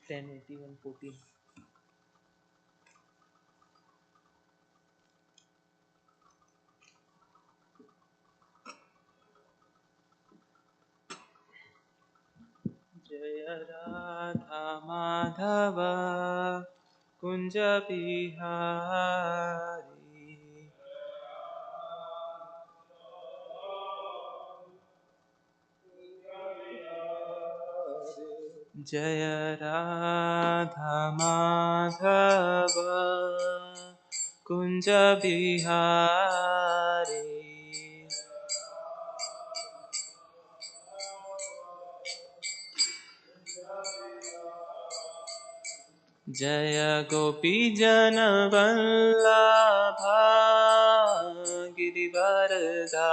10:81:14. जय राधा माधव कुंज बिहारी, जय राधा माधव कुंज बिहारी, जय गोपी जन वल्लभा गिरिवरधारी,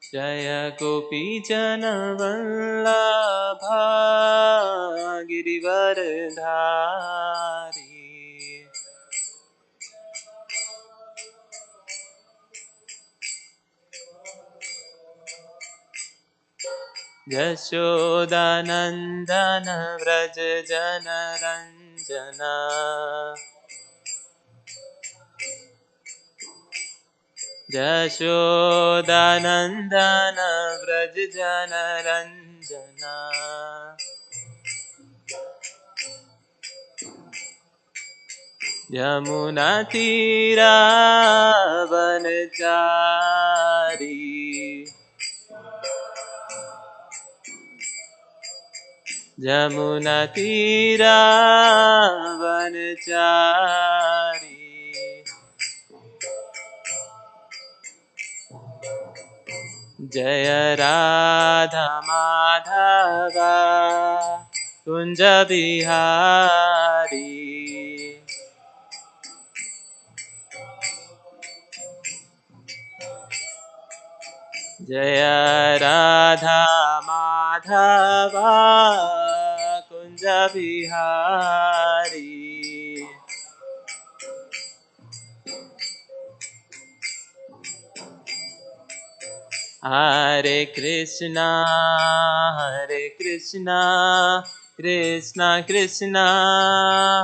जय गोपी जन वल्लभा गिरिवरधारी, यशोदानन्दन व्रज जनरञ्जना, यशोदानन्दन व्रज जनरञ्जना, यमुनातीरावनचारी, यमुनातीरावनचारी, जय राधा माधव कुंज बिहारी, जय राधा माधव कुंज बिहारी, हरे कृष्णा कृष्णा कृष्णा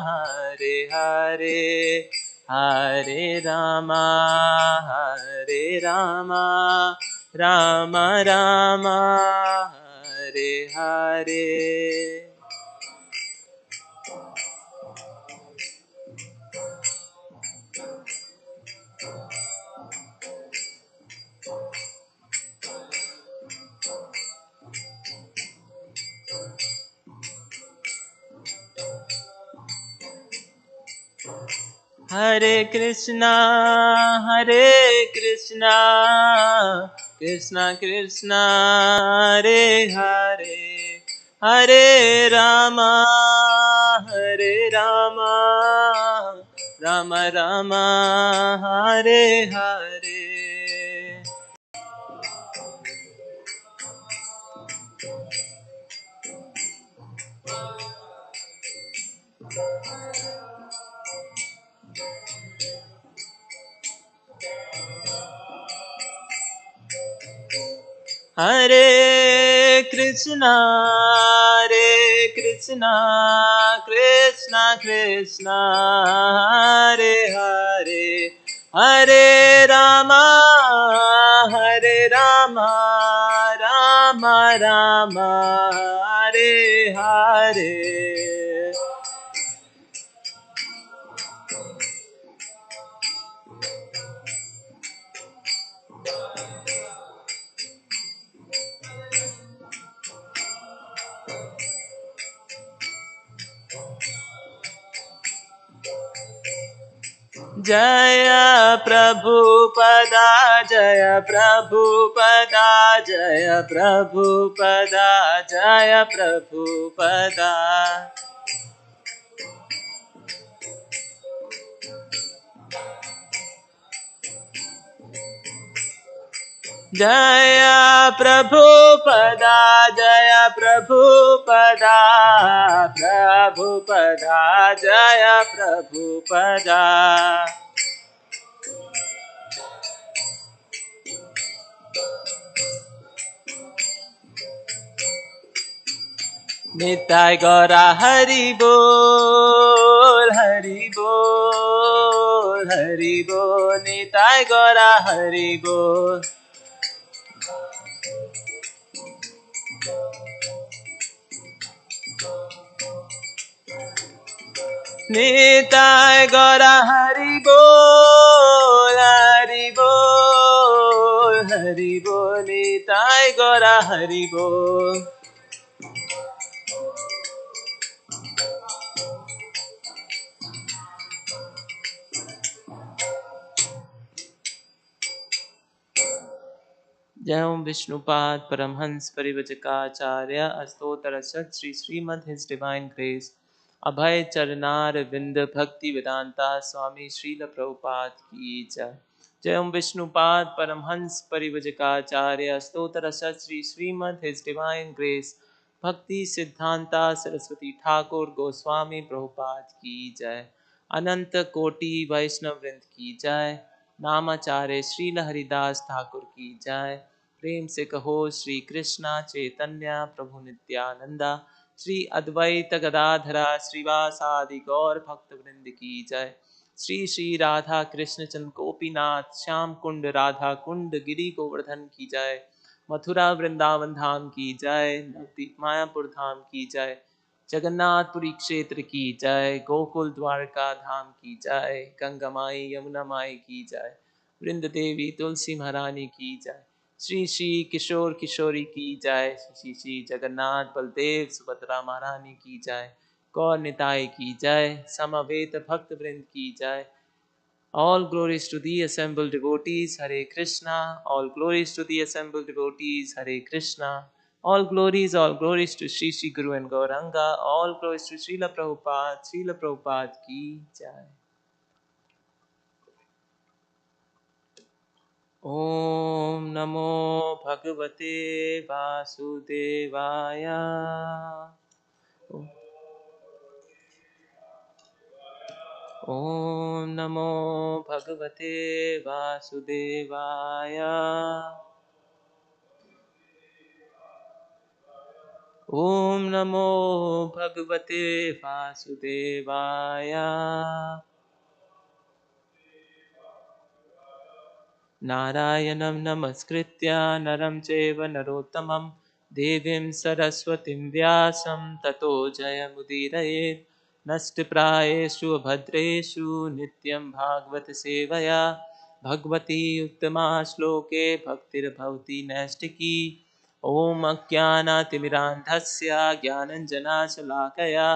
हरे हरे, हरे रामा राम राम हरे हरे, हरे कृष्णा कृष्णा कृष्णा हरे हरे, हरे रामा राम राम हरे हरे, हरे कृष्णा कृष्णा कृष्णा हरे हरे, हरे रामा राम राम हरे हरे, जय प्रभुपदा जय प्रभुपदा जय प्रभुपदा जय प्रभुपदा, जय प्रभुपदा प्रभुपदा जय Prabhupada, Nitai Gaura Hari Bol, Hari Bol, Hari Bol, Nitai Gaura Hari Bol. Nitai Gaura Hari Bol, Hari Bol, Hari Bol, Nitai Gaura Hari Bol. जय ओम विष्णुपाद परमहंस परिवजकाचार्य अस्तोतर सत Shri Shrimad his divine grace Abhay Charanaravinda Bhaktivedanta स्वामी श्रील प्रभुपाद की जय। जय ओम विष्णुपाद परमहंस परिवजकाचार्य अस्तोतर सत Shri Shrimad his divine grace Bhakti Siddhanta Saraswati Thakur Goswami Prabhupada की जय। अनंत कोटि वैष्णव वृंद की जय। नामाचार्य श्रील हरिदास ठाकुर की जय। प्रेम से कहो श्री कृष्णा चैतन्य प्रभु नित्यानंदा श्री अद्वैत गदाधरा श्रीवासादि गौर भक्त वृंद की जय। श्री श्री राधा कृष्ण चंद्र गोपीनाथ श्याम कुंड राधा कुंड गिरी गोवर्धन की जय। मथुरा वृंदावन धाम की जय। नवदीप मायापुर धाम की जय। जगन्नाथपुरी क्षेत्र की जय। गोकुल द्वारका धाम की जय। गंगा माई यमुना माई की जय। वृंद देवी तुलसी महारानी की जय। श्री श्री किशोर किशोरी की जय। श्री श्री जगन्नाथ बलदेव सुभद्रा महारानी की जय। गौर निताई की जय। समवेत भक्त वृंद की जय। All glories to the assembled devotees, Hare Krishna. All glories to the assembled devotees, Hare Krishna. All glories to Shri Shri Guru and Gauranga. All glories to Srila Prabhupada ki jai. Om Namo Bhagavate Vasudevaya. Om Namo Bhagavate Vasudevaya. Om Namo Bhagavate Vasudevaya. Narayanam Namaskritya Naram Cheva Narottamam Devim Saraswatim Vyasam Tato Jayamudiraye Nashtiprayeshu Bhadreshu Nityam Bhagavata Sevaya Bhagavati Uttama Shloke Bhaktir Bhavati Naistiki Om Ajnanaatimirandhasya Jnananjana Shalakaya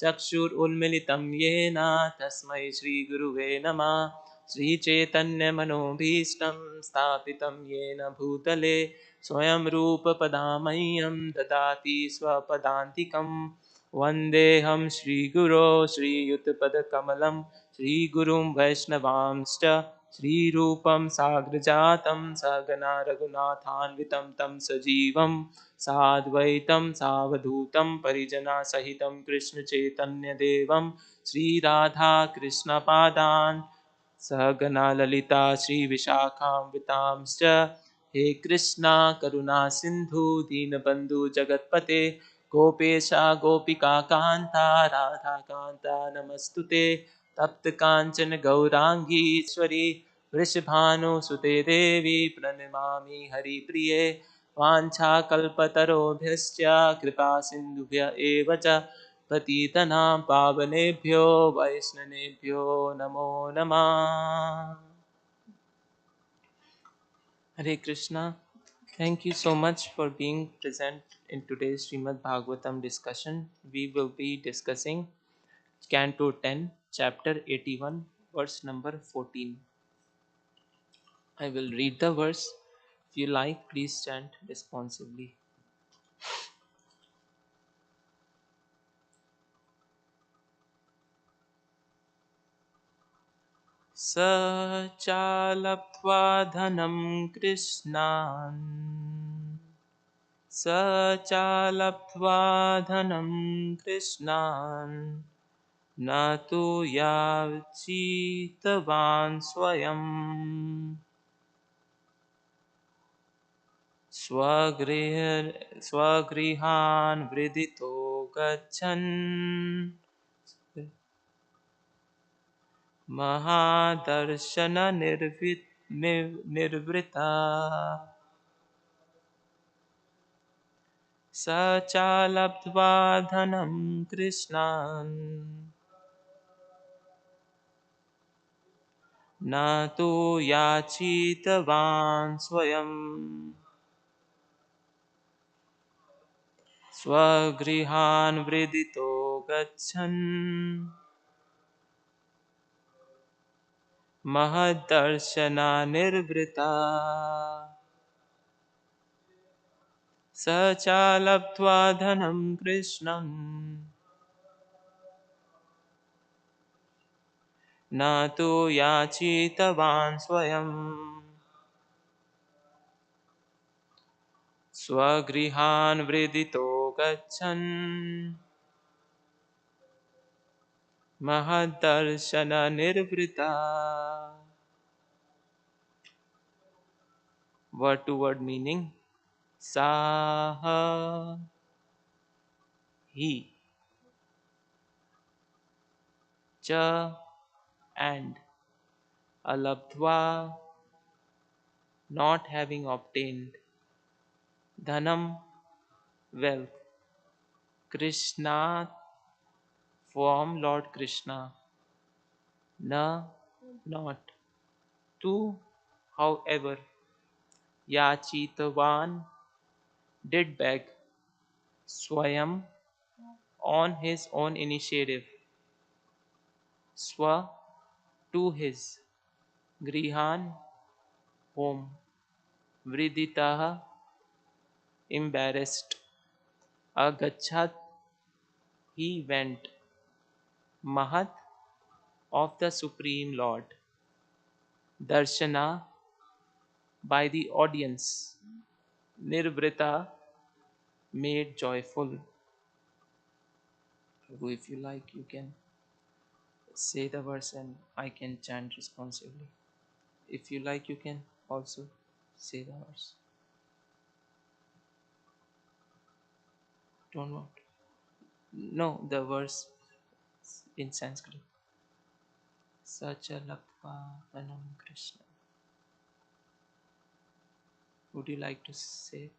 Chakshur Ulmilitam Yena Tasmai Shri Guruve Namah Shri Chaitanya मनोभीष्टं स्थापितं येन भूतले स्वयं रूप पदामह्यं ददाति स्वपदान्तिकं वन्देऽहं श्रीगुरो श्रीयुतपदकमलं श्रीगुरुं वैष्णवांश्च श्रीरूपं साग्रजातं सहगना रघुनाथान्वितं तं सजीवं साद्वैतं सावधूतं परिजनसहितं कृष्णचैतन्यदेवं श्रीराधाकृष्णपादान् सहगना ललिता श्रीविशाखान्वितांश्च हे कृष्णा करुणा सिन्धु दीनबन्धु जगत्पते गोपेशा गोपिका कान्ता राधाकान्ता नमस्तुते तप्त काञ्चन गौराङ्गी ईश्वरी वृषभानुसुते देवी प्रणमामि हरिप्रिये वाञ्छाकल्पतरोभ्यश्च कृपा सिन्धुभ्य एव च पतितनां पावनेभ्यो वैष्णवेभ्यो नमो नमः। Hare Krishna. Thank you so much for being present in today's Srimad Bhagavatam discussion. We will be discussing Canto 10, Chapter 81, verse number 14. I will read the verse. If you like, please chant responsively. स चालब्ध्वा धनं कृष्णान् स चालब्ध्वा धनं कृष्णान् न तु याचितवान् स्वयं स्वगृहान् वृदितो गच्छन् महादर्शन निर्वृता स च लब्ध्वा धनं कृष्णान् न तु याचितवान् स्वयं स्वगृहान् वृदितो गच्छन् महद्दर्शना निर्वृता स च लब्ध्वा धनं कृष्णं न तु याचितवान् स्वयं स्वगृहान् वृदितो गच्छन् महद्दर्शन निर्वृता word to word meaning saha he cha and alabdhva not having obtained dhanam wealth krishna from Lord Krishna na not to however yachitavan did beg swayam on his own initiative swa to his grihan home vriditaha embarrassed agachat he went mahat of the supreme lord darshana by the audience nirvrita made joyful. If you like you can say the verse and I can chant responsively. If you like you can also say the verse. Don't want. No, the verse in Sanskrit. Sacha Lakpa Anam Krishna. Would you like to say it?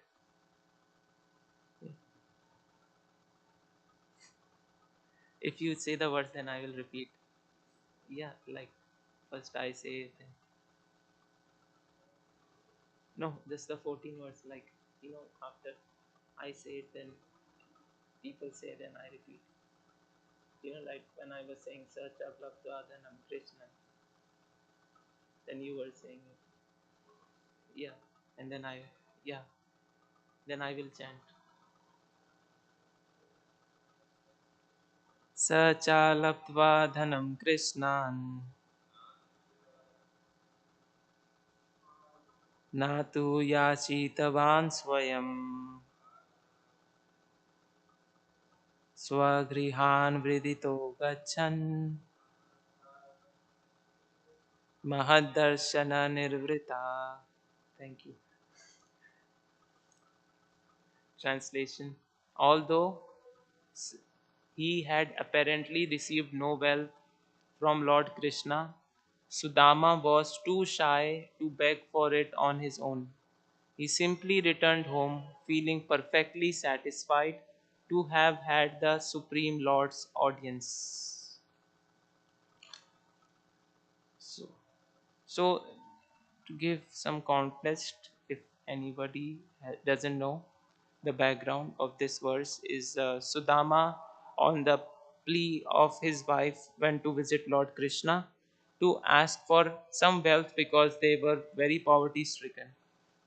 Yeah. If you say the words, then I will repeat. Yeah, like first I say it. Then... No, just the 14 words. Like, after I say it, then people say, then I repeat. Like when I was saying Sacha Lakpa Anam Krishna, then you were saying it. Yeah, and then yeah, then I will chant. स च लब्ध्वा धनं कृष्णान् न तु याचितवान् स्वयं स्वगृहान् वृदितो गच्छन् महद्दर्शन निर्वृता. Thank you. Translation. Although he had apparently received no wealth from Lord Krishna, Sudama was too shy to beg for it on his own. He simply returned home, feeling perfectly satisfied to have had the Supreme Lord's audience. So, to give some context, if anybody doesn't know, the background of this verse is Sudama, on the plea of his wife, went to visit Lord Krishna to ask for some wealth because they were very poverty stricken.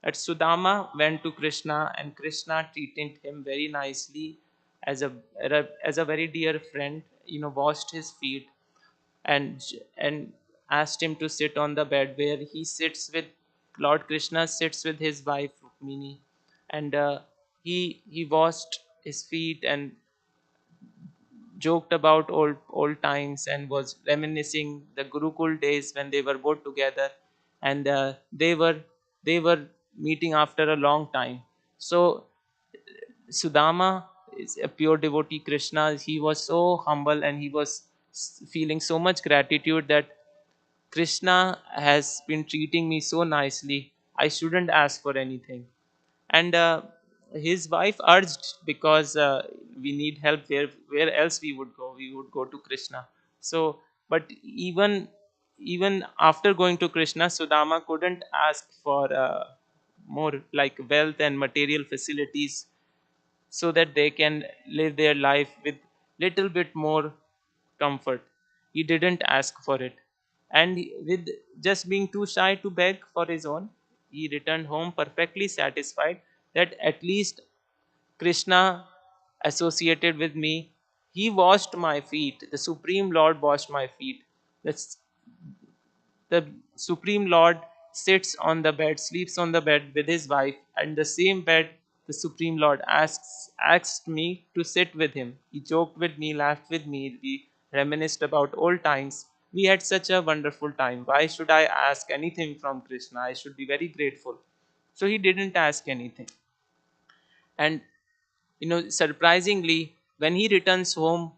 At Sudama went to Krishna, and Krishna treated him very nicely as a very dear friend. Washed his feet and asked him to sit on the bed where he sits with Lord Krishna sits with his wife Rukmini, and he washed his feet and joked about old times and was reminiscing the Gurukul days when they were both together, and they were meeting after a long time. So Sudama is a pure devotee Krishna. He was so humble, and he was feeling so much gratitude that Krishna has been treating me so nicely. I shouldn't ask for anything. And his wife urged, because we need help, where else we would go? We would go to Krishna. So, but even after going to Krishna, Sudama couldn't ask for more like wealth and material facilities, so that they can live their life with little bit more comfort. He didn't ask for it. And with just being too shy to beg for his own, he returned home perfectly satisfied that at least Krishna associated with me. He washed my feet. The Supreme Lord washed my feet. That's the Supreme Lord sits on the bed, sleeps on the bed with his wife, and the same bed the Supreme Lord asked me to sit with him. He joked with me, laughed with me, we reminisced about old times. We had such a wonderful time. Why should I ask anything from Krishna? I should be very grateful. So he didn't ask anything. And surprisingly, when he returns home,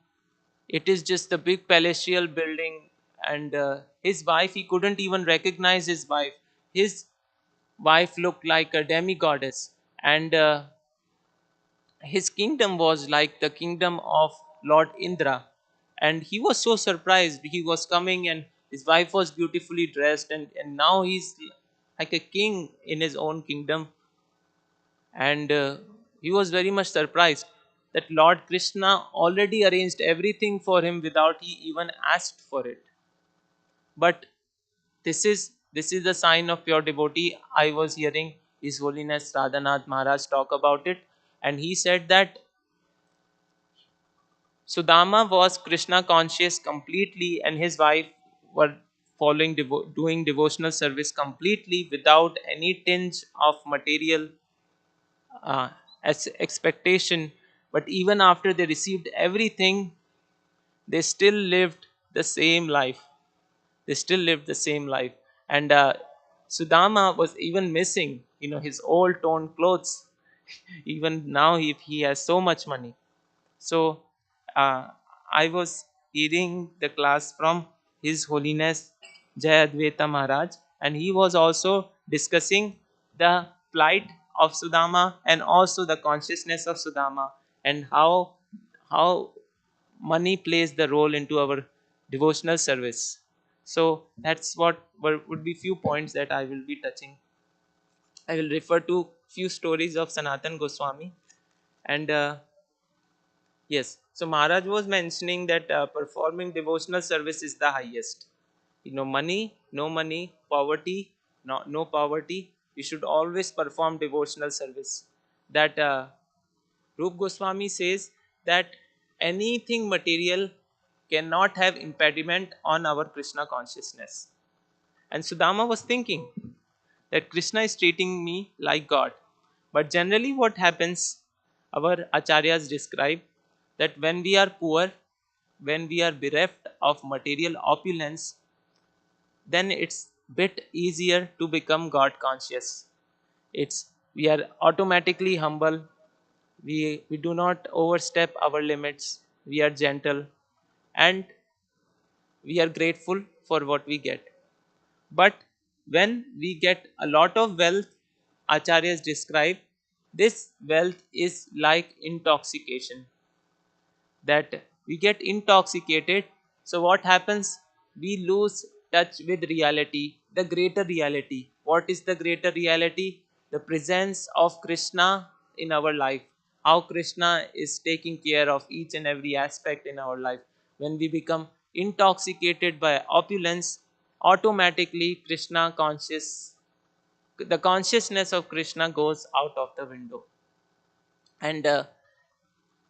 it is just a big palatial building, and his wife, he couldn't even recognize his wife. His wife looked like a demigoddess, and his kingdom was like the kingdom of Lord Indra. And he was so surprised. He was coming, and his wife was beautifully dressed, and now he's like a king in his own kingdom. And he was very much surprised that Lord Krishna already arranged everything for him without he even asked for it. But this is the sign of pure devotee. I was hearing His Holiness Radhanath Maharaj talk about it, and he said that Sudama was Krishna conscious completely, and his wife were following doing devotional service completely without any tinge of material uh, as expectation. But even after they received everything, they still lived the same life. They still lived the same life. And Sudama was even missing, his old torn clothes. Even now, if he has so much money. So uh, I was hearing the class from His Holiness Jayadvaita Maharaj, and he was also discussing the plight of Sudama and also the consciousness of Sudama, and how money plays the role into our devotional service. So that's what would be few points that I will be touching. I will refer to few stories of Sanatan Goswami, and yes. So Maharaj was mentioning that performing devotional service is the highest. Money, no money, poverty, no poverty. You should always perform devotional service. That Rup Goswami says that anything material cannot have impediment on our Krishna consciousness. And Sudama was thinking that Krishna is treating me like God. But generally, what happens, our acharyas describe that when we are poor, when we are bereft of material opulence, then it's bit easier to become God conscious. It's we are automatically humble. We do not overstep our limits. We are gentle, and we are grateful for what we get. But when we get a lot of wealth, acharyas describe this wealth is like intoxication, that we get intoxicated. So what happens? We lose touch with reality, the greater reality. What is the greater reality? The presence of Krishna in our life, how Krishna is taking care of each and every aspect in our life. When we become intoxicated by opulence, automatically Krishna conscious, the consciousness of Krishna goes out of the window. And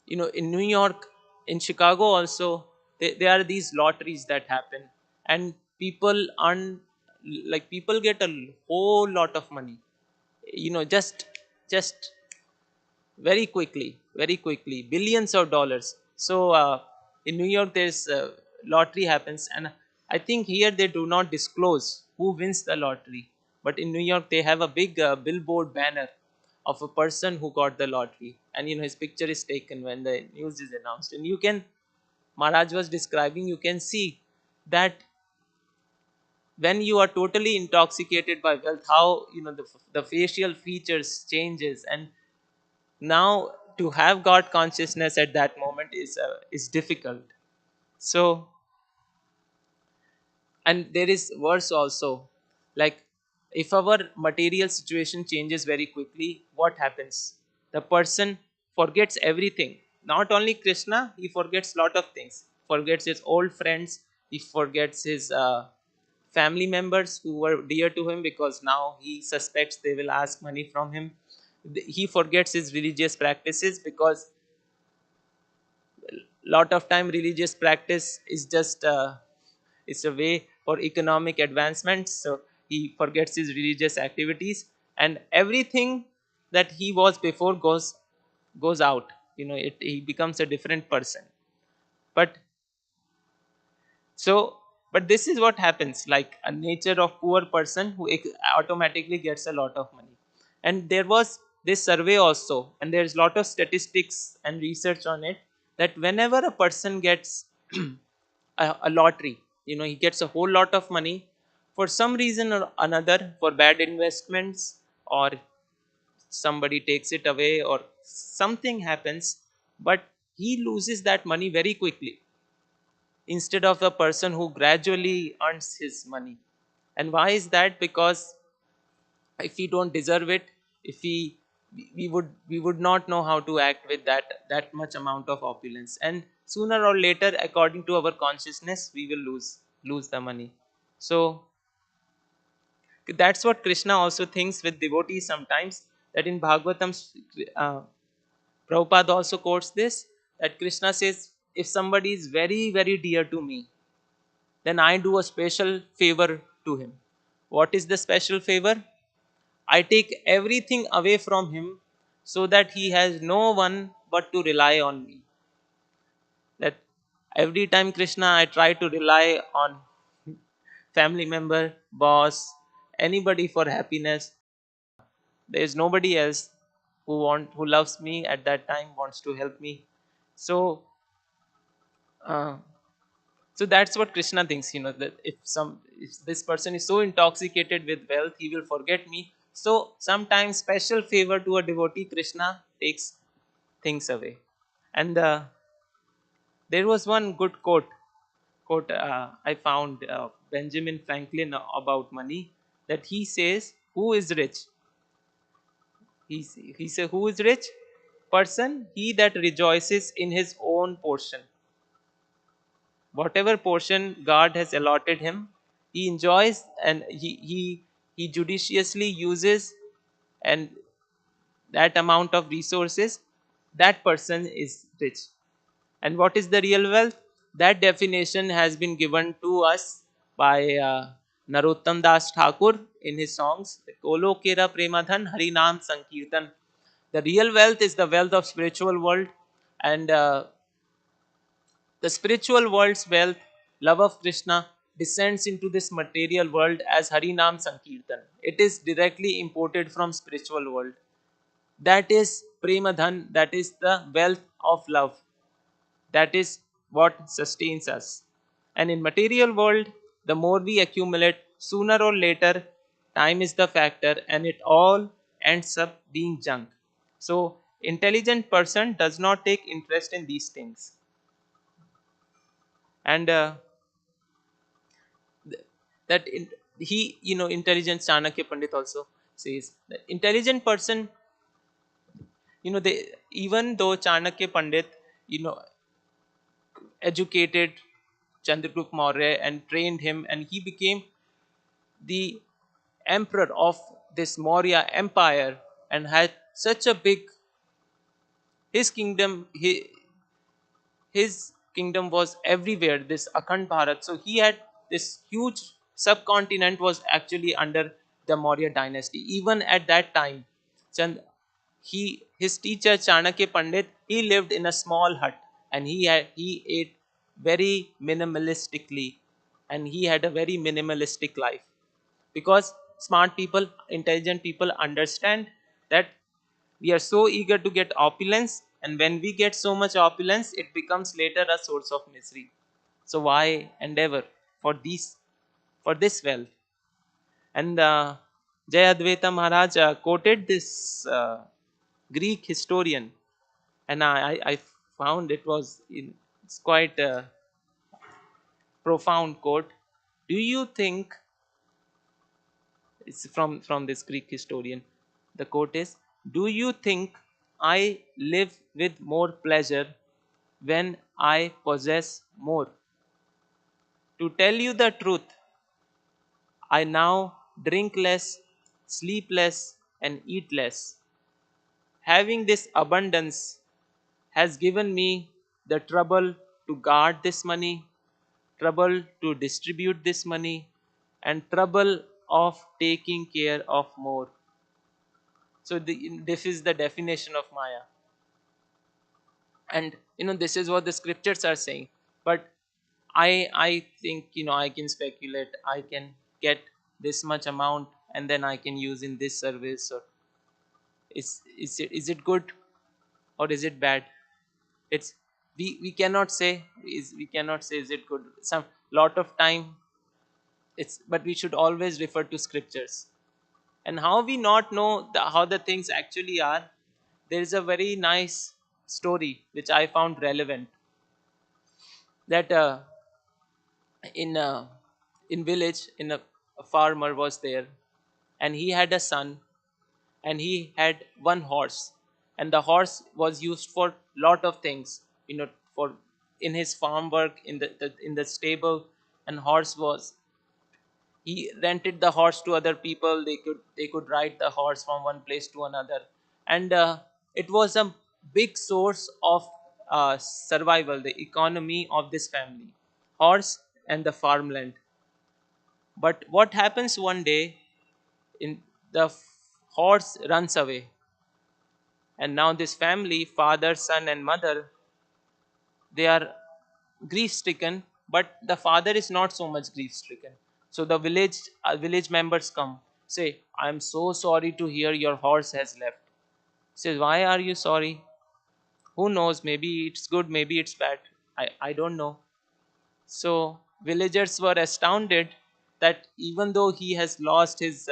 in New York, in Chicago also, there are these lotteries that happen, and people earn, like people get a whole lot of money, just very quickly, billions of dollars. So in New York, there's lottery happens, and I think here they do not disclose who wins the lottery. But in New York, they have a big billboard banner of a person who got the lottery, and his picture is taken when the news is announced. And you can, Maharaj was describing, you can see that when you are totally intoxicated by wealth, how the facial features changes. And now to have God consciousness at that moment is difficult. So, and there is worse also, like, if our material situation changes very quickly, what happens? The person forgets everything. Not only Krishna, he forgets lot of things, forgets his old friends, he forgets his family members who were dear to him, because now he suspects they will ask money from him. He forgets his religious practices, because lot of time religious practice is just it's a way for economic advancement. So he forgets his religious activities, and everything that he was before goes out. He becomes a different person. But so, but this is what happens, like a nature of poor person who automatically gets a lot of money. And there was this survey also, and there's lot of statistics and research on it, that whenever a person gets a lottery, he gets a whole lot of money, for some reason or another, for bad investments, or somebody takes it away, or something happens, but he loses that money very quickly, instead of the person who gradually earns his money. And why is that? Because if we don't deserve it, if we would not know how to act with that much amount of opulence, and sooner or later, according to our consciousness, we will lose the money. So that's what Krishna also thinks with devotees sometimes, that in Bhagavatam, uh, Prabhupada also quotes this, that Krishna says, if somebody is very very dear to me, then I do a special favor to him. What is the special favor? I take everything away from him, so that he has no one but to rely on me. That every time, Krishna, I try to rely on family member, boss, anybody for happiness. There is nobody else who loves me at that time, wants to help me. So uh, so that's what Krishna thinks, that if this person is so intoxicated with wealth, he will forget me. So sometimes special favor to a devotee, Krishna takes things away. And there was one good quote I found, Benjamin Franklin, about money, that he says, who is rich? He says, who is rich person? He that rejoices in his own portion. Whatever portion God has allotted him, he enjoys, and he judiciously uses, and that amount of resources, that person is rich. And what is the real wealth? That definition has been given to us by Narottam Das Thakur in his songs, Kolo Kera Premadhan Harinam Sankirtan. The real wealth is the wealth of spiritual world, and the spiritual world's wealth, love of Krishna, descends into this material world as Harinam Sankirtan. It is directly imported from spiritual world. That is Premadhan, that is the wealth of love. That is what sustains us. And in material world, the more we accumulate, sooner or later, time is the factor, and it all ends up being junk. So intelligent person does not take interest in these things. And that intelligent Chanakya Pandit also says that intelligent person, they, even though Chanakya Pandit, you know educated Chandragupta Maurya and trained him, and he became the emperor of this Maurya empire, and had such a big, his kingdom, his kingdom was everywhere, this Akhand Bharat. So he had this huge subcontinent was actually under the Maurya dynasty. Even at that time, Chand, his teacher Chanakya Pandit, he lived in a small hut, and he ate very minimalistically, and he had a very minimalistic life, because smart people, intelligent people understand that We are so eager to get opulence, and when we get so much opulence, it becomes later a source of misery. So why endeavor for these, for this wealth? And Jayadvaita Maharaj quoted this Greek historian, and I found it was it's quite a profound quote. Do you think, it's from this Greek historian, the quote is, "Do you think I live with more pleasure when I possess more? To tell you the truth, I now drink less, sleep less, and eat less. Having this abundance has given me the trouble to guard this money, trouble to distribute this money, and trouble of taking care of more." So this is the definition of Maya, and this is what the scriptures are saying. But I think, I can speculate. I can get this much amount, and then I can use in this service. Or is it good or is it bad? It's we cannot say, is it good. Some lot of time it's, but we should always refer to scriptures. And how we not know how the things actually are? There is a very nice story which I found relevant, that in in village, a farmer was there, and he had a son, and he had one horse, and the horse was used for lot of things, for in his farm work, in the stable. And horse was, he rented the horse to other people. They could ride the horse from one place to another, and it was a big source of survival, the economy of this family, horse and the farmland. But what happens one day, in the horse runs away, and now this family, father, son, and mother, they are grief stricken. But the father is not so much grief stricken. So the village members come, say, "I am so sorry to hear your horse has left." Says, "Why are you sorry?" "Who knows, maybe it's good, maybe it's bad. I don't know." So villagers were astounded that even though he has lost his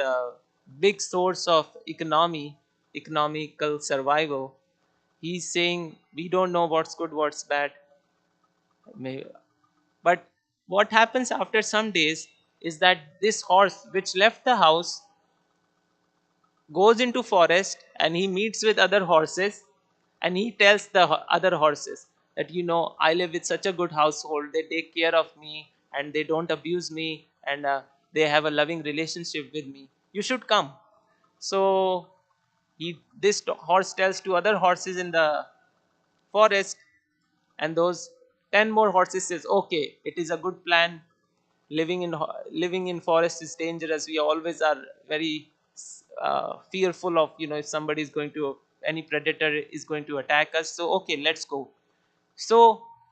big source of economical survival, he's saying, "We don't know what's good, what's bad." May- But what happens after some days is that this horse, which left the house, goes into forest, and he meets with other horses, and he tells the other horses that, "I live with such a good household. They take care of me, and they don't abuse me, and they have a loving relationship with me. You should come." So this horse tells to other horses in the forest, and those 10 more horses says, "Okay, it is a good plan. Living in forest is dangerous. We always are very fearful of, if somebody is going to, any predator is going to attack us. So okay, let's go." So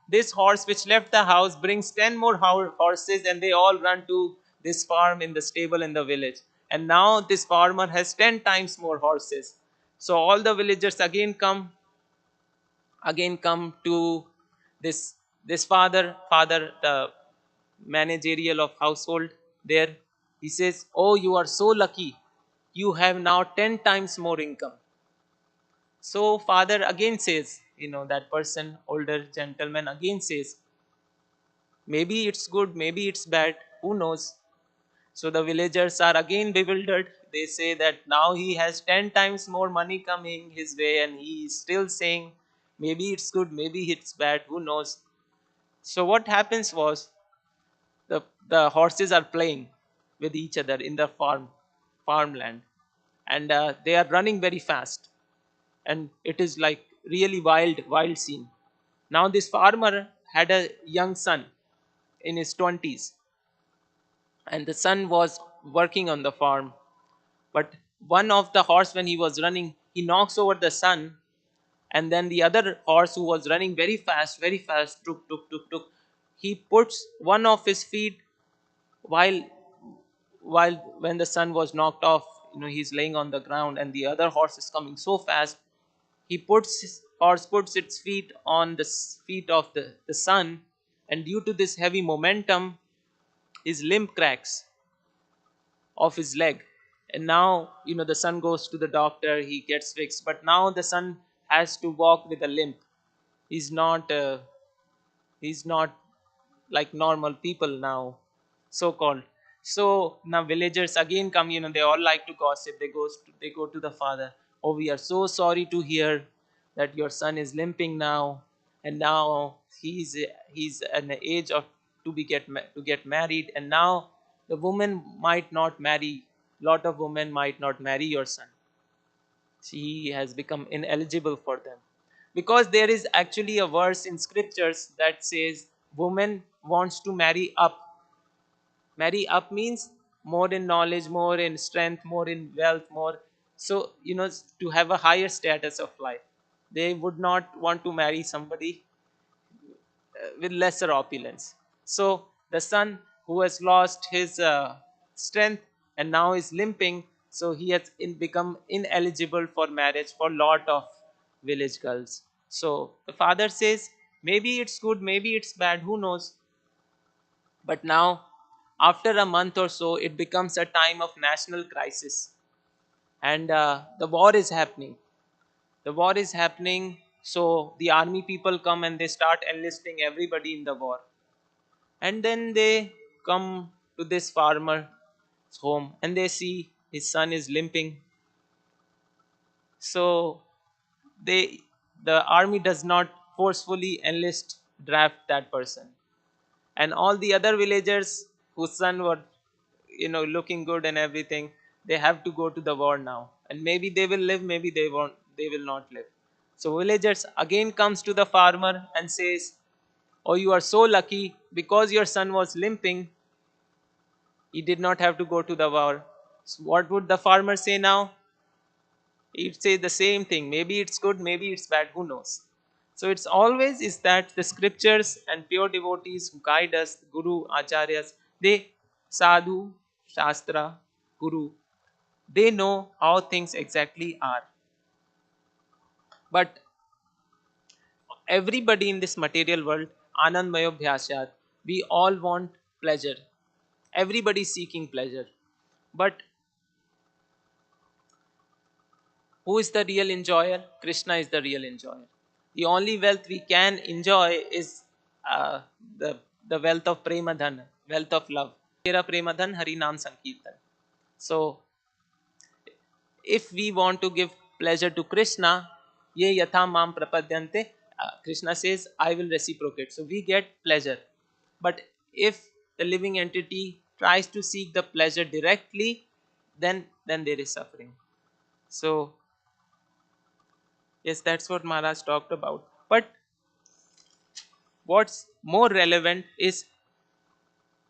this horse which left the house brings 10 more horses, and they all run to this farm in the stable in the village. And now this farmer has 10 times more horses. So all the villagers again come to this father, the managerial of household there. He says, "Oh, you are so lucky. You have now 10 times more income." So father again says, that person, older gentleman, again says, "Maybe it's good, maybe it's bad, who knows." So the villagers are again bewildered. They say that now he has 10 times more money coming his way, and he is still saying, "Maybe it's good, maybe it's bad, who knows." So what happens was, the horses are playing with each other in the farmland, and they are running very fast, and it is like really wild scene. Now this farmer had a young son in his 20s, and the son was working on the farm. But one of the horse, when he was running, he knocks over the son, and then the other horse, who was running very fast, tuk, he puts one of his feet, while while when the son was knocked off, he's laying on the ground, and the other horse is coming so fast. He puts his horse puts its feet on the feet of the sun, and due to this heavy momentum, his limb cracks of his leg. And now, the son goes to the doctor, he gets fixed, but now the son has to walk with a limp. He's not he's not like normal people now, so called. So now villagers again come, they all like to gossip. They go to the father. Oh, we are so sorry to hear that your son is limping now, and now he's an age of to get married, and now the woman might not marry. Lot of women might not marry your son. He has become ineligible for them, because there is actually a verse in scriptures that says woman wants to marry up. Marry up means more in knowledge, more in strength, more in wealth, more, so to have a higher status of life. They would not want to marry somebody with lesser opulence. So the son who has lost his strength and now is limping, so he has become ineligible for marriage for lot of village girls. So the father says, maybe it's good, maybe it's bad, who knows? But now, after a month or so, it becomes a time of national crisis, and the war is happening. The war is happening, so the army people come and they start enlisting everybody in the war. And then they come to this farmer's home and they see his son is limping. So they the army does not forcefully enlist draft that person. And all the other villagers whose son were looking good and everything, they have to go to the war now. And maybe they will live, maybe they will not live. So villagers again comes to the farmer and says, oh, you are so lucky, because your son was limping, he did not have to go to the war. So what would the farmer say now? He'd say the same thing. Maybe it's good, maybe it's bad, who knows? So it's always is that the scriptures and pure devotees who guide us, Guru, Acharyas, they, Sadhu, Shastra, Guru, they know how things exactly are. But everybody in this material world, Anandmayo Bhyasyat, we all want pleasure. Everybody is seeking pleasure. But who is the real enjoyer? Krishna is the real enjoyer. The only wealth we can enjoy is uh, the, the wealth of Premadhan, wealth of love. Tera Premadhan, Hari Nam Sankirtan. So, if we want to give pleasure to Krishna, ye yatha mam prapadyante, Krishna says, I will reciprocate. So, we get pleasure. But if the living entity tries to seek the pleasure directly, then there is suffering. So, yes, that's what Maharaj talked about. But what's more relevant is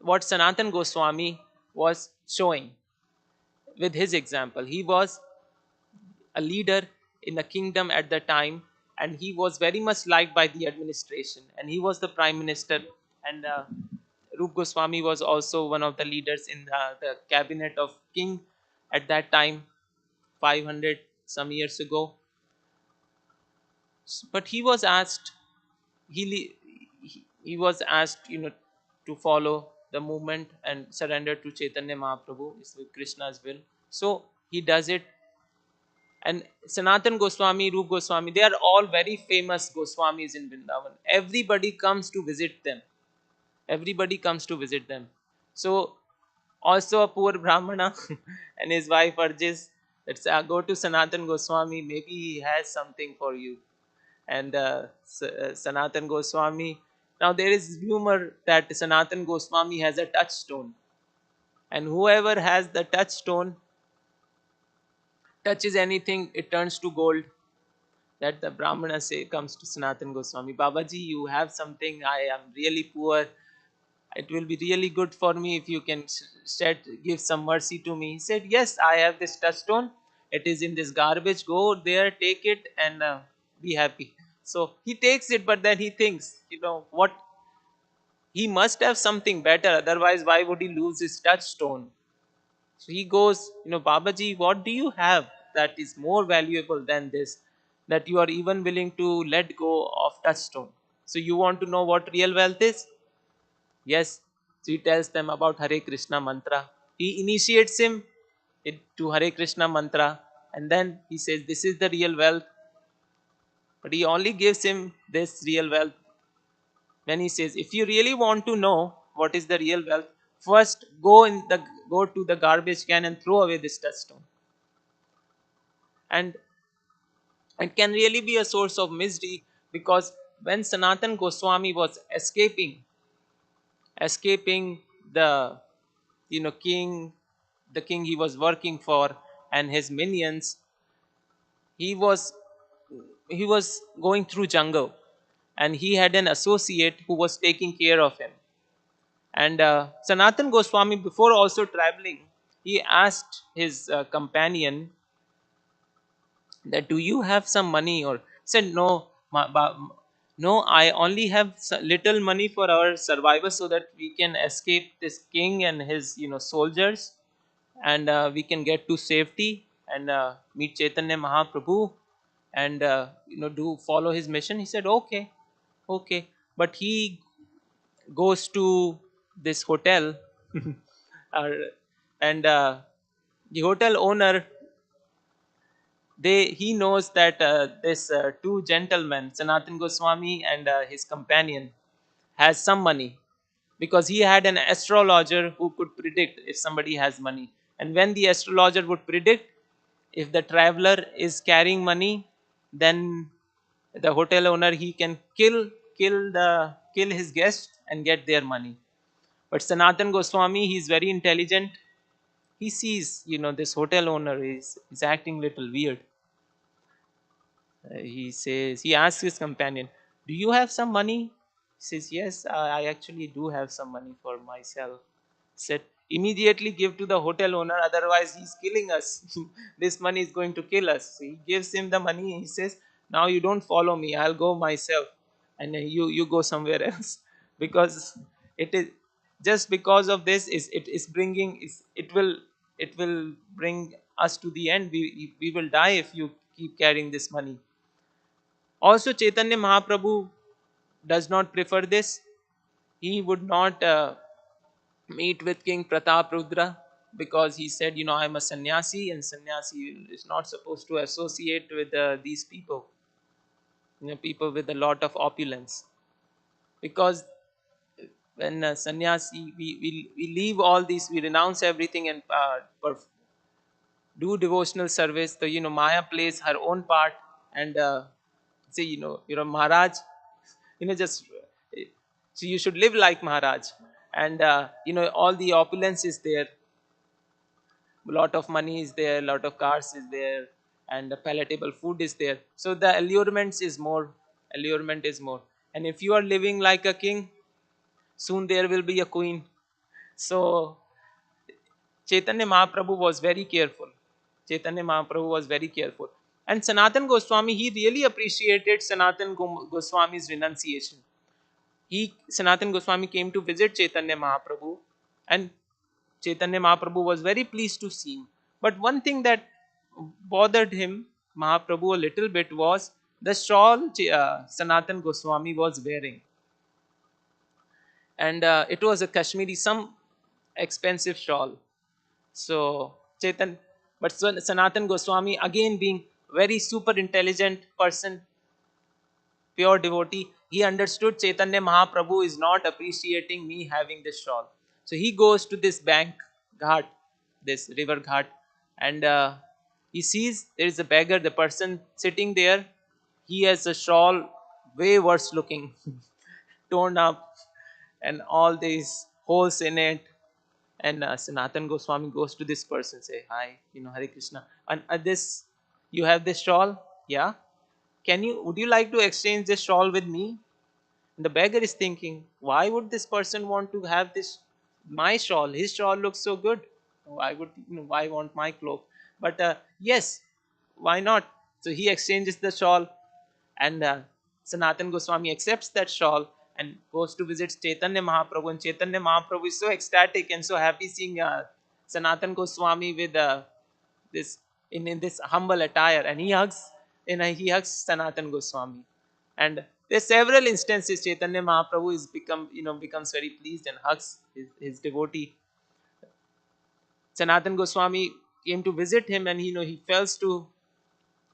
what Sanatan Goswami was showing with his example. He was a leader in the kingdom at the time, and he was very much liked by the administration, and he was the prime minister. And Rup Goswami was also one of the leaders in the cabinet of king at that time, 500 some years ago. But he was asked, he was asked, to follow the movement and surrender to Chaitanya Mahaprabhu, is with Krishna's will. So he does it. And Sanatan Goswami, Rup Goswami, they are all very famous Goswamis in Vrindavan. Everybody comes to visit them. Everybody comes to visit them. So also a poor Brahmana and his wife urges, let's go to Sanatan Goswami, maybe he has something for you. And Sanatan Goswami, now there is rumor that Sanatan Goswami has a touchstone, and whoever has the touchstone touches anything, it turns to gold. That the Brahmana say comes to Sanatan Goswami, Babaji, you have something, I am really poor, it will be really good for me if you can give some mercy to me. He said, yes, I have this touchstone, it is in this garbage, go there, take it, and be happy. So he takes it, but then he thinks, what, he must have something better, otherwise why would he lose his touchstone? So he goes, Babaji, what do you have that is more valuable than this? that you are even willing to let go of touchstone. So you want to know what real wealth is? Yes. So he tells them about Hare Krishna mantra. He initiates him to Hare Krishna mantra, and then he says, "This is the real wealth." But he only gives him this real wealth when he says, "If you really want to know what is the real wealth, first go to the garbage can and throw away this touchstone." And it can really be a source of misery, because when Sanatan Goswami was escaping the king, the king he was working for, and his minions, he was he was going through jungle, and he had an associate who was taking care of him. And Sanatan Goswami, before also traveling, he asked his companion that, "Do you have some money?" Or said, "No, no, I only have little money for our survival, so that we can escape this king and his soldiers, and we can get to safety and meet Chaitanya Mahaprabhu, and do follow his mission." He said, "Okay, okay." But he goes to this hotel, uh, and the hotel owner, he knows that this two gentlemen, Sanatan Goswami and his companion, has some money, because he had an astrologer who could predict if somebody has money. And when the astrologer would predict if the traveler is carrying money, then the hotel owner, he can kill his guest and get their money. But Sanatan Goswami, he's very intelligent. He sees, this hotel owner is acting little weird. He asks his companion, "Do you have some money?" He says, "Yes, I actually do have some money for myself." Said, "Immediately give to the hotel owner, otherwise he's killing us. This money is going to kill us." So he gives him the money. He says, "Now you don't follow me, I'll go myself, and you go somewhere else." Because it is just because of this, is it is bringing is it will bring us to the end. We will die if you keep carrying this money. Also, Chaitanya Mahaprabhu does not prefer this. He would not meet with King Pratap Rudra, because he said, "I'm a sannyasi, and sannyasi is not supposed to associate with these people, people with a lot of opulence." Because when sannyasi, we leave all these, we renounce everything, and do devotional service. So, Maya plays her own part, and say, you're a Maharaj, just so you should live like Maharaj. And all the opulence is there, a lot of money is there, a lot of cars is there, and the palatable food is there. So the allurement is more. And if you are living like a king, soon there will be a queen. So Chaitanya Mahaprabhu was very careful. Chaitanya Mahaprabhu was very careful. And Sanatan Goswami, he really appreciated Goswami's renunciation. Sanatan Goswami came to visit Chaitanya Mahaprabhu, and Chaitanya Mahaprabhu was very pleased to see him. But one thing that bothered him, Mahaprabhu, a little bit, was the shawl Sanatan Goswami was wearing. And it was a Kashmiri, some expensive shawl. So Sanatan Goswami, again being very super intelligent person, pure devotee, he understood Chaitanya Mahaprabhu is not appreciating me having this shawl. So he goes to this bank ghat, this river ghat, and he sees there is a beggar, the person sitting there. He has a shawl way worse looking, torn up, and all these holes in it. And Sanatan Goswami goes to this person, say, "Hi, Hare Krishna. And this, you have this shawl? Yeah. Would you like to exchange this shawl with me?" And the beggar is thinking, why would this person want to have my shawl? His shawl looks so good. Why want my cloak? But yes, why not? So he exchanges the shawl, and Sanatan Goswami accepts that shawl and goes to visit Chaitanya Mahaprabhu. And Chaitanya Mahaprabhu is so ecstatic and so happy seeing Sanatan Goswami with this in this humble attire, and he hugs and he hugs Sanatan Goswami. And there's several instances Chaitanya Mahaprabhu is becomes very pleased and hugs his devotee. Sanatan Goswami came to visit him, and he falls to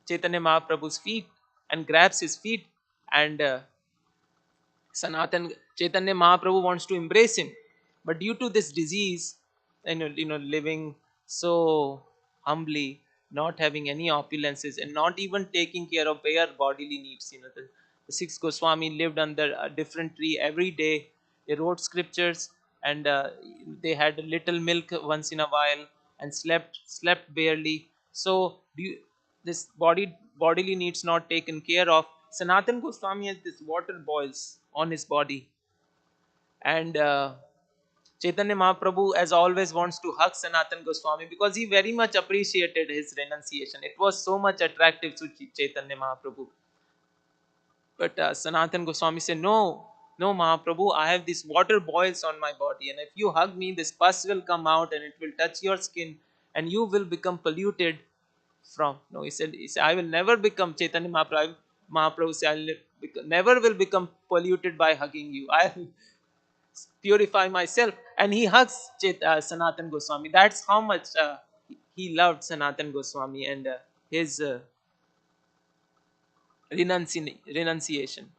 Chaitanya Mahaprabhu's feet and grabs his feet, and Sanatan Chaitanya Mahaprabhu wants to embrace him, but due to this disease, living so humbly, not having any opulences, and not even taking care of bare bodily needs. The six Goswami lived under a different tree every day. They wrote scriptures, and they had a little milk once in a while, and slept barely. So this bodily needs not taken care of. Sanatan Goswami has this water boils on his body, and Chaitanya Mahaprabhu, as always, wants to hug Sanatan Goswami because he very much appreciated his renunciation. It was so much attractive to Chaitanya Mahaprabhu. But Sanatan Goswami said, "No, no, Mahaprabhu, I have these water boils on my body, and if you hug me, this pus will come out and it will touch your skin, and you will become polluted from." No, he said, "I will never become Chaitanya Mahaprabhu." Mahaprabhu said, "Never will become polluted by hugging you. I will purify myself." And he hugs Sanatan Goswami. That's how much he loved Sanatan Goswami and his renunciation.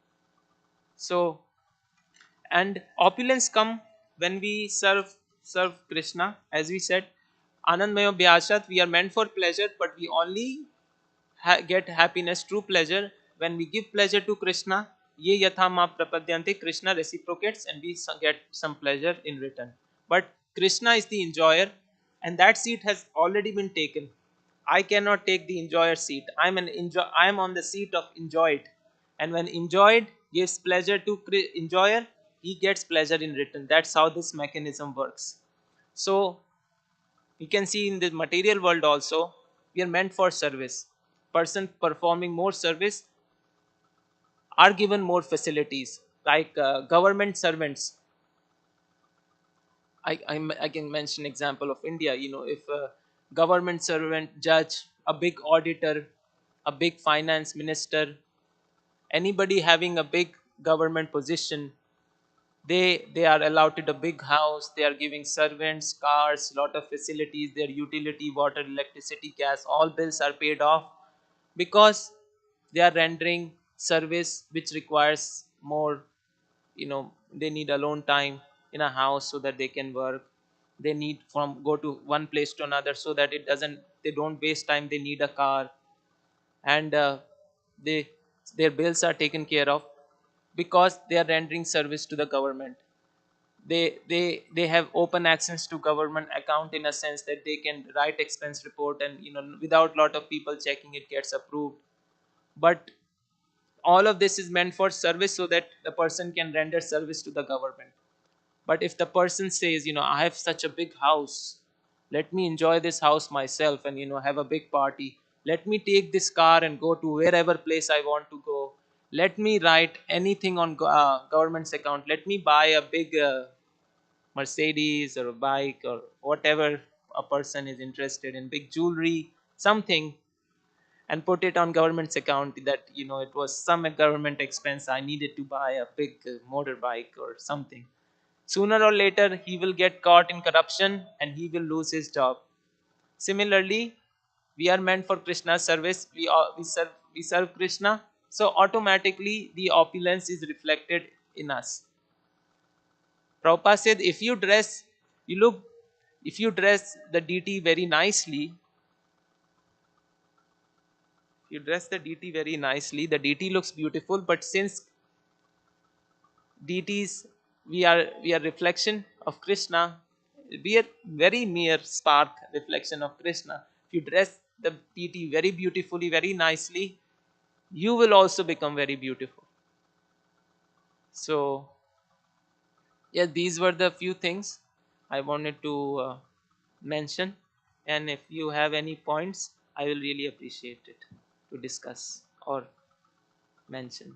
So, and opulence come when we serve Krishna. As we said, Anandmayo Vyasat, we are meant for pleasure, but we only get happiness, true pleasure, when we give pleasure to Krishna. Ye yatha ma prapadyante, Krishna reciprocates and we get some pleasure in return. But Krishna is the enjoyer, and that seat has already been taken. I cannot take the enjoyer seat. I am on the seat of enjoyed, and when enjoyed gives pleasure to enjoyer, he gets pleasure in return. That's how this mechanism works. So you can see in the material world also, we are meant for service. Person performing more service are given more facilities, like government servants. I can mention example of India. If a government servant, judge, a big auditor, a big finance minister, anybody having a big government position, they are allotted a big house. They are giving servants, cars, lot of facilities. Their utility, water, electricity, gas, all bills are paid off because they are rendering service which requires more. They need alone time in a house so that they can work. They need from go to one place to another so that they don't waste time. They need a car, and they their bills are taken care of because they are rendering service to the government. They have open access to government account, in a sense that they can write expense report, and without lot of people checking, it gets approved. But all of this is meant for service so that the person can render service to the government. But if the person says, I have such a big house, let me enjoy this house myself and have a big party, let me take this car and go to wherever place I want to go, let me write anything on government's account, let me buy a big Mercedes or a bike or whatever a person is interested in, big jewelry, something, and put it on government's account that it was some government expense, I needed to buy a big motorbike or something. Sooner or later he will get caught in corruption and he will lose his job. Similarly, we are meant for Krishna's service. We serve Krishna, so automatically the opulence is reflected in us. Prabhupada said, you look if you dress the deity very nicely, you dress the deity very nicely, the deity looks beautiful. But since deities, we are reflection of Krishna, we are very mere spark reflection of Krishna. If you dress the deity very beautifully, very nicely, you will also become very beautiful. So yeah, these were the few things I wanted to mention, and if you have any points, I will really appreciate it to discuss or mention.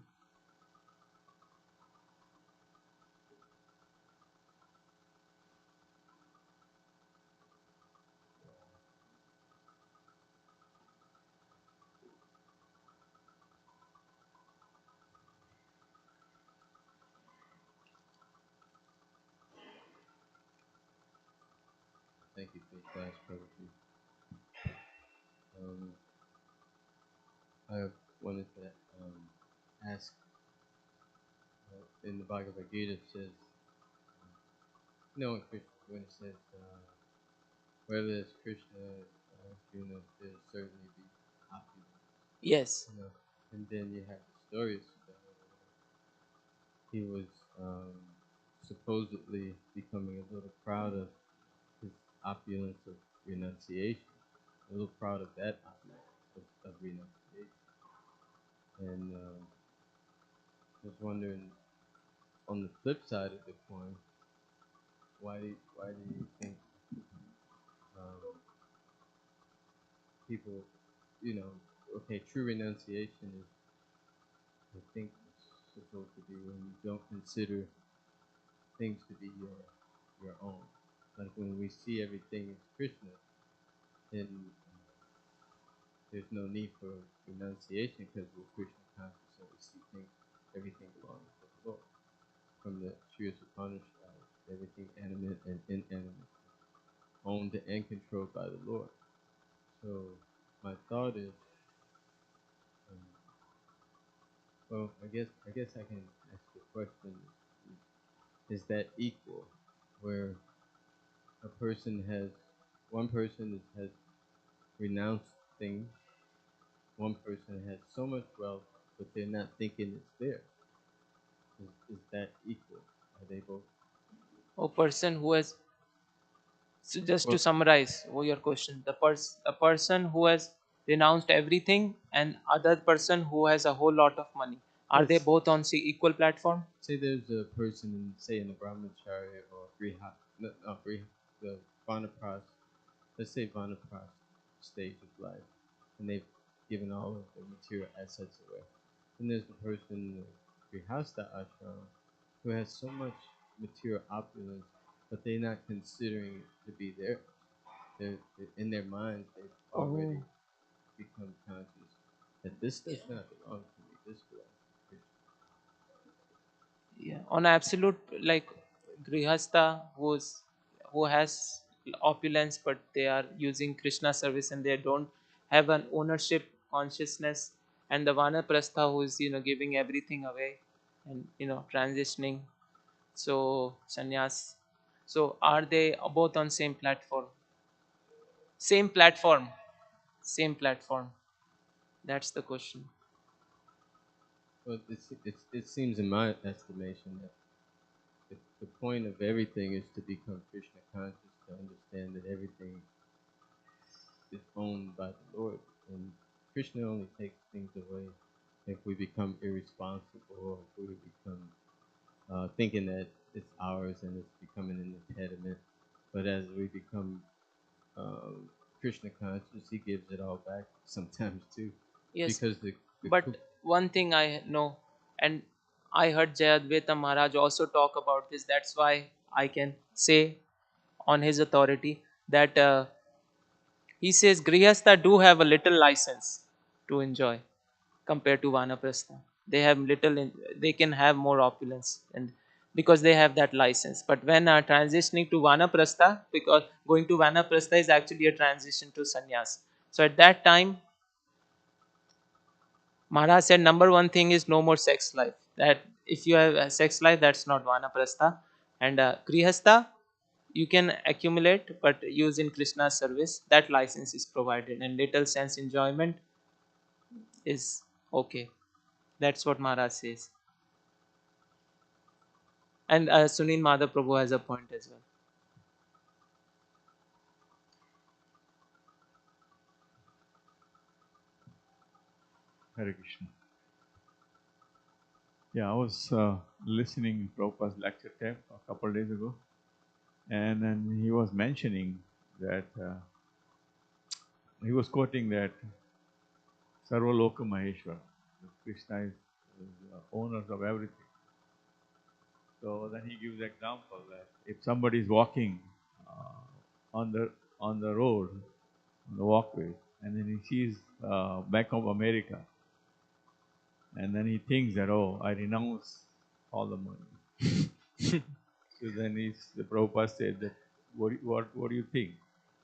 class, Prabhuji. Um, I wanted to ask, in the Bhagavad Gita it says, in Krishna, when it says, where there's Krishna, there'll certainly be opulence, Yes. you know. And then you have the stories about he was um, supposedly becoming a little proud of his opulence of renunciation, a little proud of that opulence of renunciation. And I was wondering, on the flip side of the coin, why do you think um, people, okay, true renunciation is, I think, supposed to be when you don't consider things to be your own. Like when we see everything as Krishna, then there's no need for renunciation because we're Krishna conscious, so we see things, everything belongs to the Lord. From the Sri Upanishad, everything animate and inanimate, owned and controlled by the Lord. So my thought is, um, well, I guess I can ask the question: is that equal, where a person has one person has renounced things, one person has so much wealth, but they're not thinking it's theirs. Is that equal? Are they both? A person who has, so just to Well, summarize your question, a person who has renounced everything and other person who has a whole lot of money, are they let's both on equal platform? say there's a person, say in the brahmacharya or the vanapras, let's say vanapras stage of life, and they've given all of their material assets away. Then there's the person in the grihastha ashram who has so much material opulence, but they're not considering it to be theirs. They're in their minds, they've already Oh, become conscious that this does not belong to me. This belongs to Krishna. yeah. On absolute, like grihastha who has opulence but they are using Krishna service and they don't have an ownership consciousness, and the vanaprastha who is giving everything away and transitioning, so sannyas, so are they both on same platform? Same platform. Same platform. That's the question. Well, it seems in my estimation that the point of everything is to become Krishna conscious, to understand that everything is owned by the Lord. And Krishna only takes things away if we become irresponsible or if we become thinking that it's ours and it's becoming an impediment. But as we become Krishna conscious, he gives it all back sometimes too. Yes, Because the but one thing I know, and I heard Jayadvaita Maharaj also talk about this. That's why I can say on his authority that he says Grihastha do have a little license to enjoy compared to Vanaprastha. They have little, they can have more opulence, and because they have that license. But when transitioning to Vanaprastha, because going to Vanaprastha is actually a transition to sannyas. So at that time, Maharaj said number one thing is no more sex life. That if you have a sex life, that's not vanaprastha. And grihastha, you can accumulate, but use in Krishna's service. That license is provided, and little sense enjoyment is okay. That's what Maharaj says. And Sunil Madhav Prabhu has a point as well. Hare Krishna. Yeah, I was listening to Prabhupada's lecture tape a couple of days ago, and then he was mentioning that he was quoting that Sarva Loka Maheshwar, that Krishna is owners of everything. So then he gives example that if somebody is walking on the road, on the walkway, and then he sees Bank of America, and then he thinks that, oh, I renounce all the money. So then the Prabhupada said that, what do you think?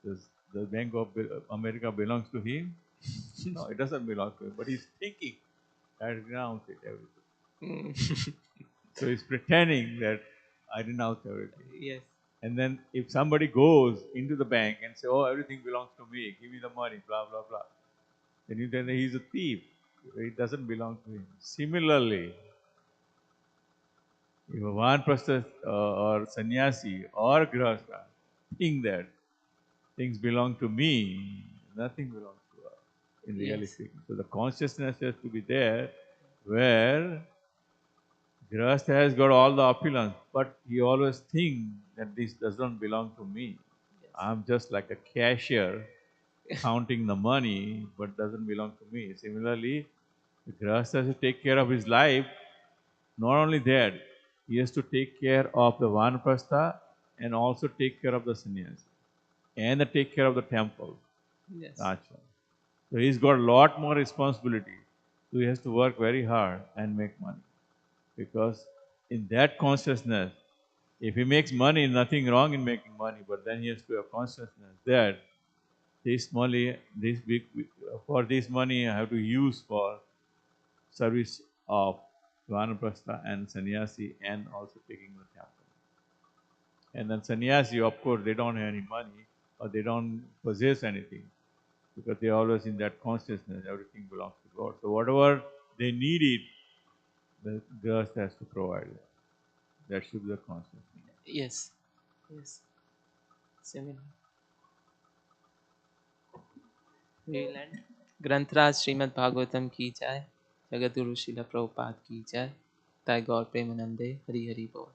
Does the Bank of America belongs to him? No, it doesn't belong to him. But he's thinking, I renounce it, everything. So he's pretending that I renounce everything. Yes. And then if somebody goes into the bank and say, oh, everything belongs to me, give me the money, blah, blah, blah. Then you tell him he's a thief. It doesn't belong to him. Similarly, if a Vanprastha or sannyasi or grihastha think that things belong to me, nothing belongs to us in reality Yes. speaking. So the consciousness has to be there where grihastha has got all the opulence, but he always thinks that this doesn't belong to me. Yes. I'm just like a cashier counting the money, but doesn't belong to me. Similarly, the grihastha has to take care of his life. Not only that, he has to take care of the Vanaprastha and also take care of the sannyasi and take care of the temple. Yes. Ashram. So he's got a lot more responsibility. So he has to work very hard and make money. Because in that consciousness, if he makes money, nothing wrong in making money, but then he has to have consciousness that this money, for this money I have to use for service of Vanaprastha and sannyasi and also taking the temple. And then sannyasi, of course, they don't have any money or they don't possess anything because they're always in that consciousness, everything belongs to God. So whatever they need it, the Grihastha has to provide it. That should be the consciousness. Yes. Yes. Similar. We'll end. ग्रंथराज Shrimad Bhagavatam की जय, जगत गुरु श्रील प्रभुपाद की जय, ताय गौर प्रेमानंदे, हरि हरि बोल।